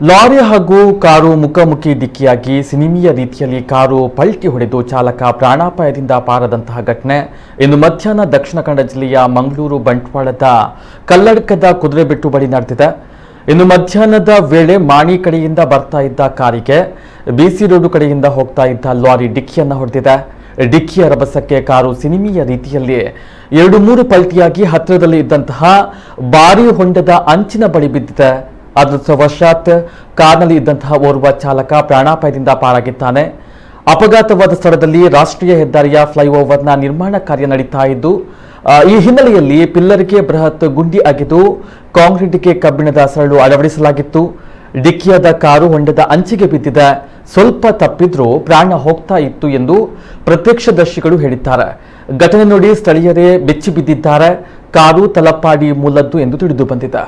Lorry ಹಾಗೂ car ಮುಖಾಮುಖಿ ಡಿಕ್ಕಿಯಾಗಿ ಸಿನಿಮೀಯ ರೀತಿಯಲ್ಲಿ ಕಾರು ಪಲ್ಟಿ ಹೊಡೆದು ಚಾಲಕ ಪ್ರಾಣಾಪಾಯದಿಂದ ಪಾರಾದಂತಹ ಘಟನೆ ಇಂದು ಮಧ್ಯಾಹ್ನ ದಕ್ಷಿಣ ಕನ್ನಡ ಜಿಲ್ಲೆಯ ಮಂಗಳೂರು ಬಂಟ್ವಾಳದ ಕಲ್ಲಡ್ಕದ ಕುದುರೆಬೆಟ್ಟು ಬಳಿ ನಡೆದಿದೆ. ಇನ್ನು ಮಧ್ಯಾಹ್ನದ ವೇಳೆ ಮಾಣಿ ಕಡೆಯಿಂದ ಬರ್ತಾ ಇದ್ದ ಕಾರಿಗೆ ಬಿಸಿ ರೋಡ್ ಕಡೆಯಿಂದ ಹೋಗ್ತಾ ಇದ್ದ ಲಾರಿ ಡಿಕ್ಕಿಯನ್ನು ಹೊಡೆದಿದೆ. ಡಿಕ್ಕಿಯ ರಭಸಕ್ಕೆ ಕಾರು ಸಿನಿಮೀಯ ರೀತಿಯಲ್ಲಿ 2-3 ಪಲ್ಟಿಯಾಗಿ ಹತ್ತಿರದಲ್ಲಿ ಇದ್ದಂತಹ ಭಾರೀ ಹೊಂಡದ ಅಂಚಿನ ಬಳಿ ಬಿದ್ದಿದೆ. ಅದೃಷ್ಟವಶಾತ್ ಕಾರ್ನಲ್ಲಿ ಇದ್ದಂತಹ ಓರ್ವ ಚಾಲಕ ಪ್ರಾಣಾಪಾಯದಿಂದ ಪಾರಾಗಿದ್ದಾನೆ. ಅಪಘಾತವಾದ ಸ್ಥಳದಲ್ಲಿ ರಾಷ್ಟ್ರೀಯ ಹೆದ್ದಾರಿಯ ಫ್ಲೈಓವರ್ನ ನಿರ್ಮಾಣ ಕಾರ್ಯ ನಡೀತಾ ಇದ್ದು, ಈ ಹಿನ್ನೆಲೆಯಲ್ಲಿ ಪಿಲ್ಲರ್ಗೆ ಬೃಹತ್ ಗುಂಡಿ ಅಗೆದು ಕಾಂಕ್ರೀಟ್ಗೆ ಕಬ್ಬಿಣದ ಸರಳು ಅಳವಡಿಸಲಾಗಿತ್ತು. ಡಿಕ್ಕಿಯಾದ ಕಾರು ಹೊಂಡದ ಅಂಚಿಗೆ ಬಿದ್ದಿದೆ. ಸ್ವಲ್ಪ ತಪ್ಪಿದ್ರೂ ಪ್ರಾಣ ಹೋಗ್ತಾ ಇತ್ತು ಎಂದು ಪ್ರತ್ಯಕ್ಷದರ್ಶಿಗಳು ಹೇಳಿದ್ದಾರೆ. ಘಟನೆ ನೋಡಿ ಸ್ಥಳೀಯರೇ ಬೆಚ್ಚಿ ಬಿದ್ದಿದ್ದಾರೆ. ಕಾರು ತಲಪಾಡಿ ಮೂಲದ್ದು ಎಂದು ತಿಳಿದು ಬಂದಿದೆ.